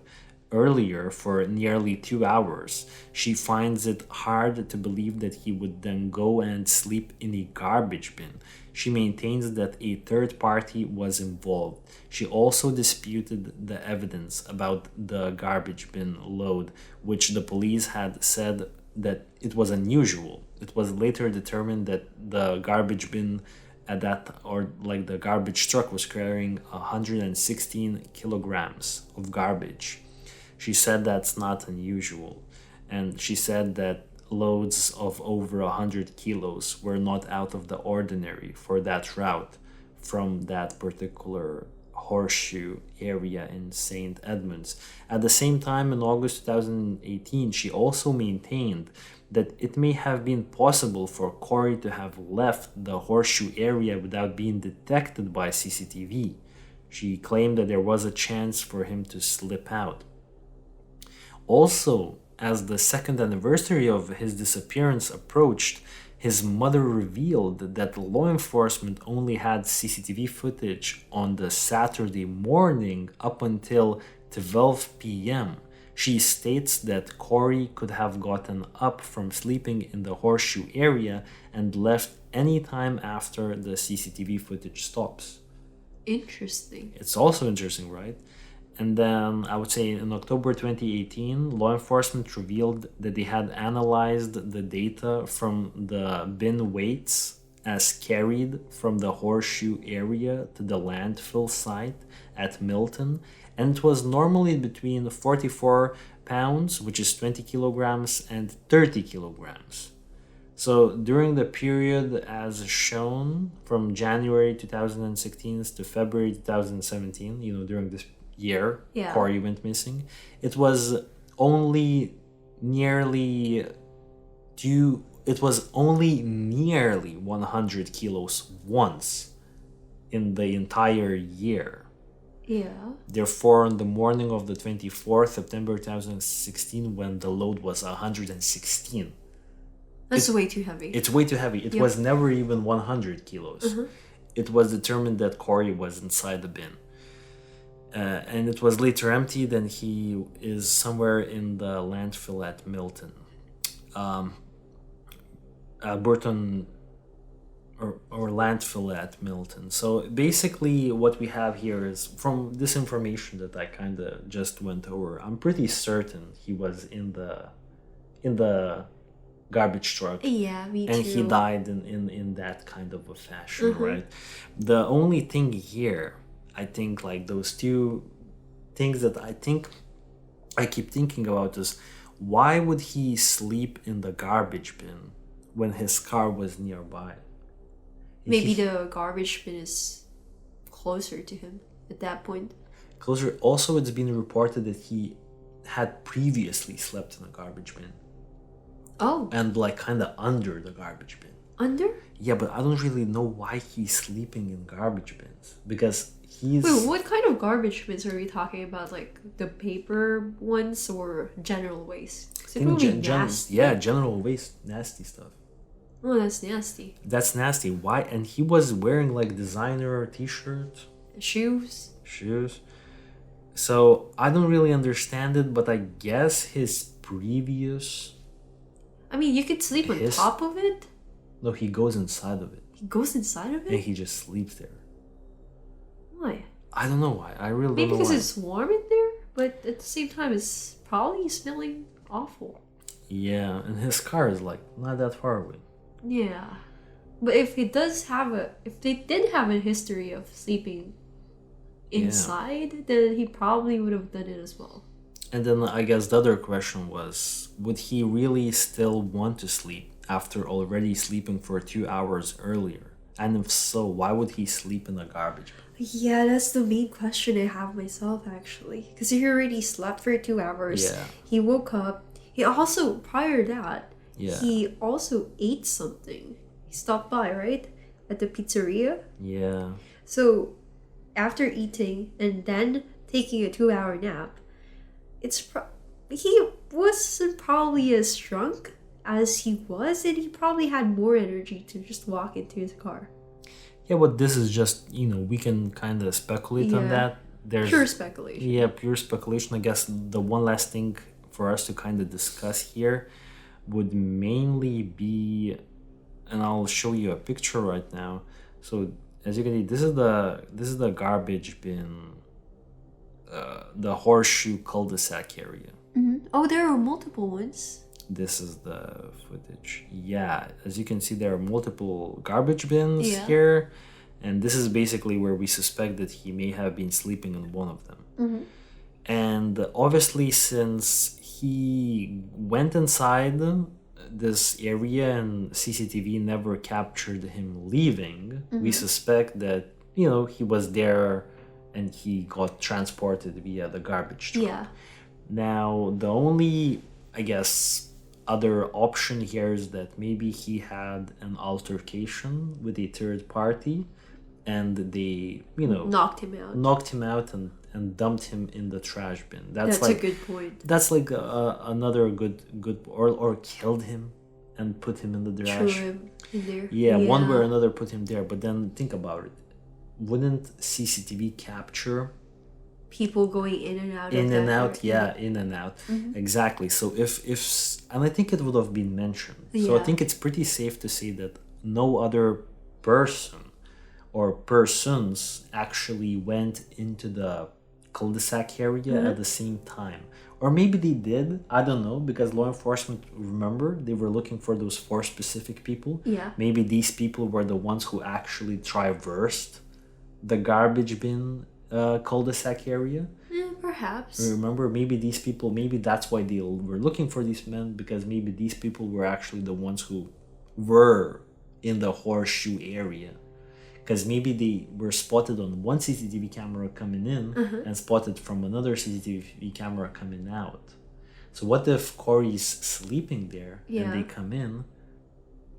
earlier for nearly 2 hours. She finds it hard to believe that he would then go and sleep in a garbage bin. She maintains that a third party was involved. She also disputed the evidence about the garbage bin load, which the police had said that it was unusual. It was later determined that the garbage bin the garbage truck was carrying 116 kilograms of garbage. She said that's not unusual, and she said that loads of over 100 kilos were not out of the ordinary for that route from that particular horseshoe area in St. Edmunds. At the same time, in August 2018, she also maintained that it may have been possible for Corrie to have left the horseshoe area without being detected by CCTV. She claimed that there was a chance for him to slip out. Also, as the second anniversary of his disappearance approached, his mother revealed that law enforcement only had CCTV footage on the Saturday morning up until 12 p.m. She states that Corrie could have gotten up from sleeping in the horseshoe area and left any time after the CCTV footage stops. Interesting. It's also interesting, right? And then I would say in October 2018, law enforcement revealed that they had analyzed the data from the bin weights as carried from the horseshoe area to the landfill site at Milton, and it was normally between 44 pounds, which is 20 kilograms, and 30 kilograms. So during the period as shown from January 2016 to February 2017, during this year, Corrie went missing, it was only nearly 100 kilos once in the entire year. Yeah. Therefore, on the morning of the 24th September 2016, when the load was 116. That's way too heavy. It's way too heavy. It was never even 100 kilos. Mm-hmm. It was determined that Corrie was inside the bin. And it was later emptied, and he is somewhere in the landfill at Milton. Burton or landfill at Milton. So basically what we have here is, from this information that I kind of just went over, I'm pretty certain he was in the garbage truck. Yeah, me too. And he died in that kind of a fashion, right? The only thing here, I think, like those two things that I keep thinking about is, why would he sleep in the garbage bin when his car was nearby? Maybe the garbage bin is closer to him at that point. Closer. Also, it's been reported that he had previously slept in a garbage bin. Oh. And kind of under the garbage bin. Under? Yeah, but I don't really know why he's sleeping in garbage bins. Because he's... Wait, what kind of garbage bins are we talking about? Like the paper ones or general waste? Nasty. Yeah, general waste. Nasty stuff. Oh, that's nasty. That's nasty. Why? And he was wearing designer t-shirts. Shoes. So I don't really understand it, but I guess his previous... I mean, you could sleep on top of it? No, he goes inside of it. He goes inside of it? And he just sleeps there. Why? I don't know why. I really don't know why. Maybe because it's warm in there, but at the same time it's probably smelling awful. Yeah, and his car is not that far away. Yeah. But if they did have a history of sleeping inside, then he probably would have done it as well. And then I guess the other question was, would he really still want to sleep after already sleeping for 2 hours earlier? And if so, why would he sleep in a garbage bin? Yeah, that's the main question I have myself, actually. Because he already slept for 2 hours. Yeah. He woke up. He also, prior to that, Yeah. he also ate something. He stopped by, right? At the pizzeria. Yeah. So, after eating and then taking a 2-hour nap, he wasn't probably as drunk as he was, and he probably had more energy to just walk into his car. Yeah, but this is just, we can kind of speculate on Yeah. that. There's Pure speculation. Yeah, pure speculation. I guess the one last thing for us to kind of discuss here would mainly be, and I'll show you a picture right now. So as you can see, this is the garbage bin, the horseshoe cul-de-sac area. Mm-hmm. Oh, there are multiple ones. This is the footage. Yeah, as you can see, there are multiple garbage bins Yeah. here, and this is basically where we suspect that he may have been sleeping in one of them. Mm-hmm. And obviously, since he went inside this area and CCTV never captured him leaving, we suspect that, he was there and he got transported via the garbage truck. Yeah. Now, the only, I guess, other option here is that maybe he had an altercation with a third party and they, Knocked him out. And dumped him in the trash bin. That's like a good point. That's like another good or killed him and put him in the Threw trash. him in there. Yeah, one way or another put him there. But then think about it. Wouldn't CCTV capture People going in and out. in of and that out? area. Yeah, in and out. Exactly. So if and I think it would have been mentioned. So I Yeah. think it's pretty safe to say that no other person or persons actually went into the cul-de-sac area at the same time. Or maybe they did, I don't know, because law enforcement, remember, they were looking for those 4 specific people. Yeah. Maybe these people were the ones who actually traversed the garbage bin cul-de-sac area. Perhaps. Remember, maybe these people, maybe that's why they were looking for these men, because maybe these people were actually the ones who were in the horseshoe area. Because maybe they were spotted on one CCTV camera coming in and spotted from another CCTV camera coming out. So what if Corey's sleeping there and they come in,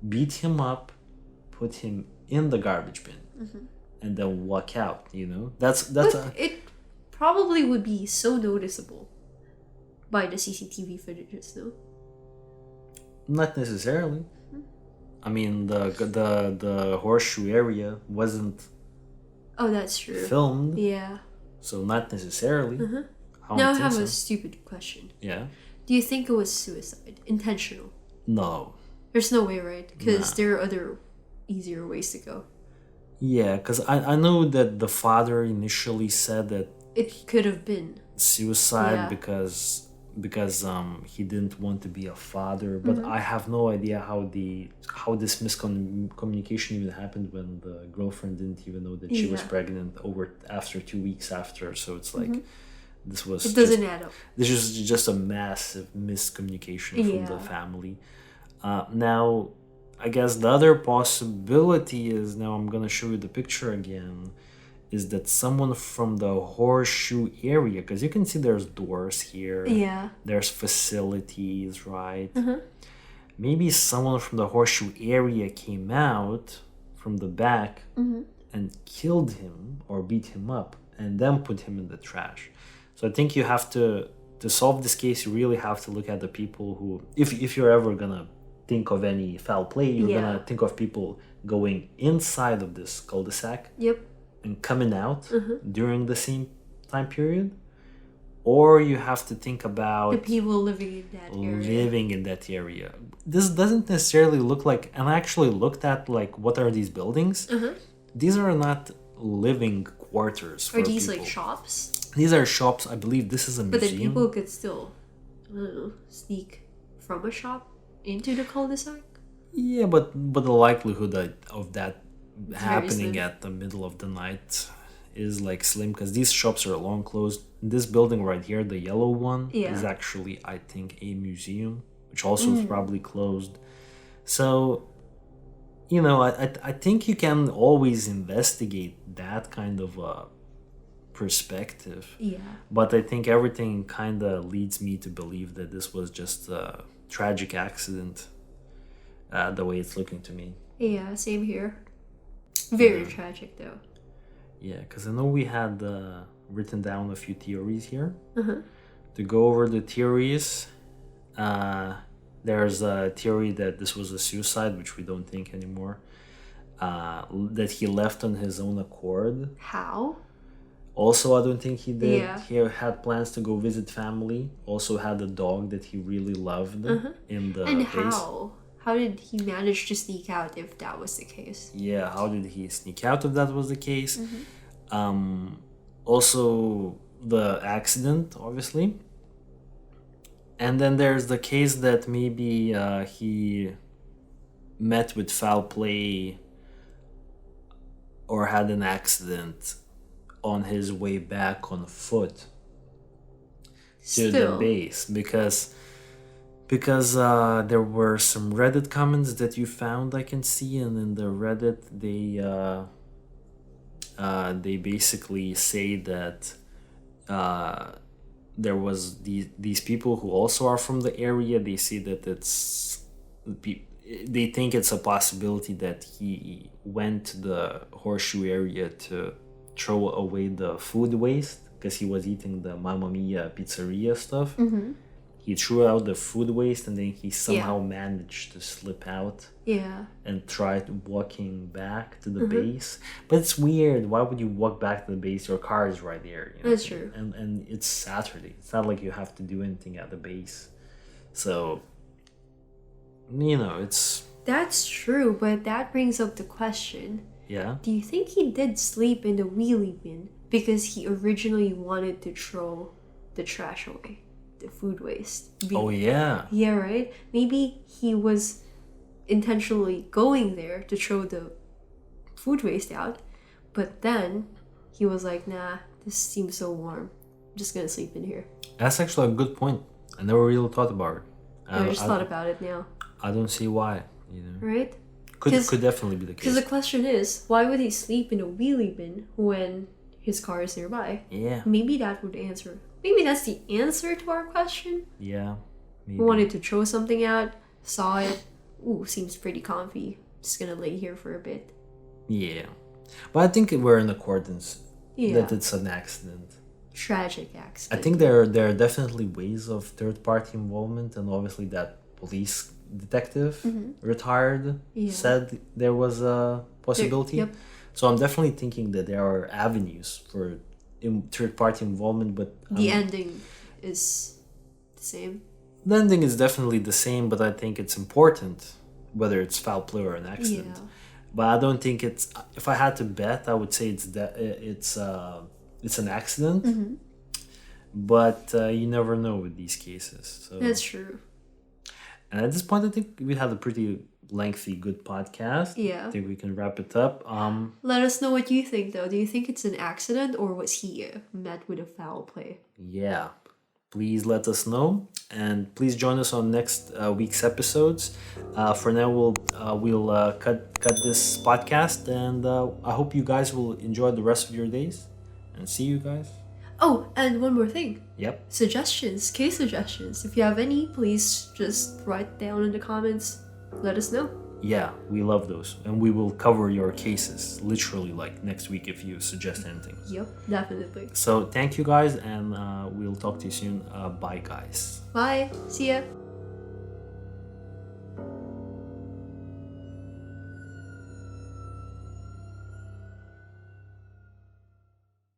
beat him up, put him in the garbage bin, and then walk out? It probably would be so noticeable by the CCTV footages, though. Not necessarily. I mean, the horseshoe area wasn't Oh, that's true. filmed, Yeah. so not necessarily. Now I have a stupid question. Yeah. Do you think it was suicide? Intentional? No. There's no way, right? Because there are other easier ways to go. Yeah, because I know that the father initially said that It could have been. suicide Yeah. because he didn't want to be a father, but I have no idea how this miscommunication even happened when the girlfriend didn't even know that she was pregnant after 2 weeks after. So it's like this was It doesn't add up. this is just a massive miscommunication from the Yeah. family. Now, I guess the other possibility is, now I'm gonna show you the picture again, is that someone from the horseshoe area, because you can see there's doors here, there's facilities, right? Maybe someone from the horseshoe area came out from the back and killed him or beat him up and then put him in the trash. So I think you have to solve this case, you really have to look at the people who, if you're ever gonna think of any foul play, you're gonna think of people going inside of this cul-de-sac and coming out during the same time period, or you have to think about the people living in that area. This doesn't necessarily look like, and I actually looked at like what are these buildings. These are not living quarters for Are these people. like shops? These are shops. I believe this is a But museum. then people could still, I don't know, sneak from a shop into the cul-de-sac. Yeah, but the likelihood of that happening slim. at the middle of the night is like slim, because these shops are long closed. This building right here, the yellow one, is actually, I think, a museum, which also is probably closed. So, you know, I think you can always investigate that kind of perspective. Yeah. But I think everything kind of leads me to believe that this was just a tragic accident, the way it's looking to me. Yeah, same here. Very tragic, though. Yeah, because I know we had written down a few theories here. Uh-huh. To go over the theories, there's a theory that this was a suicide, which we don't think anymore. That he left on his own accord. How? Also, I don't think he did. Yeah. He had plans to go visit family. Also had a dog that he really loved in the And base. how? How did he manage to sneak out if that was the case? Yeah, how did he sneak out if that was the case? Also, the accident, obviously. And then there's the case that maybe he met with foul play or had an accident on his way back on foot to the base because there were some Reddit comments that you found I can see, and in the Reddit they basically say that there was these people who also are from the area. They say that they think it's a possibility that he went to the horseshoe area to throw away the food waste because he was eating the Mamma Mia pizzeria stuff. He threw out the food waste and then he somehow managed to slip out and tried walking back to the base. But it's weird. Why would you walk back to the base? Your car is right there. You know? That's true. And it's Saturday. It's not like you have to do anything at the base. So, you know, it's... That's true, but that brings up the question. Yeah? Do you think he did sleep in the wheelie bin because he originally wanted to throw the trash away? The food waste. Oh, yeah. Yeah, right? Maybe he was intentionally going there to throw the food waste out, but then he was like, nah, this seems so warm. I'm just gonna sleep in here. That's actually a good point. I never really thought about it. I just thought about it now. I don't see why, you know. Right? Could definitely be the case. Because the question is, why would he sleep in a wheelie bin when his car is nearby? Yeah. Maybe that would answer. Maybe that's the answer to our question. Yeah. Maybe. He wanted to throw something out, saw it. Ooh, seems pretty comfy. Just gonna lay here for a bit. Yeah. But I think we're in accordance that it's an accident. Tragic accident. I think there are definitely ways of third-party involvement, and obviously that police detective retired said there was a possibility. Yep. So I'm definitely thinking that there are avenues for third-party involvement, but the ending is the same. The ending is definitely the same, but I think it's important whether it's foul play or an accident. Yeah. But I don't think it's. If I had to bet, I would say it's an accident. But you never know with these cases. So. That's true. And at this point, I think we had a pretty lengthy, good podcast. Yeah. I think we can wrap it up. Let us know what you think, though. Do you think it's an accident, or was he met with a foul play? Yeah. Please let us know, and please join us on next week's episodes. For now, we'll cut this podcast, and I hope you guys will enjoy the rest of your days. And see you guys. Oh, and one more thing. Yep. Suggestions, case suggestions. If you have any, please just write down in the comments. Let us know. Yeah, we love those, and we will cover your cases literally like next week if you suggest anything. Yep, definitely. So thank you guys, and we'll talk to you soon. Bye, guys. Bye. See ya.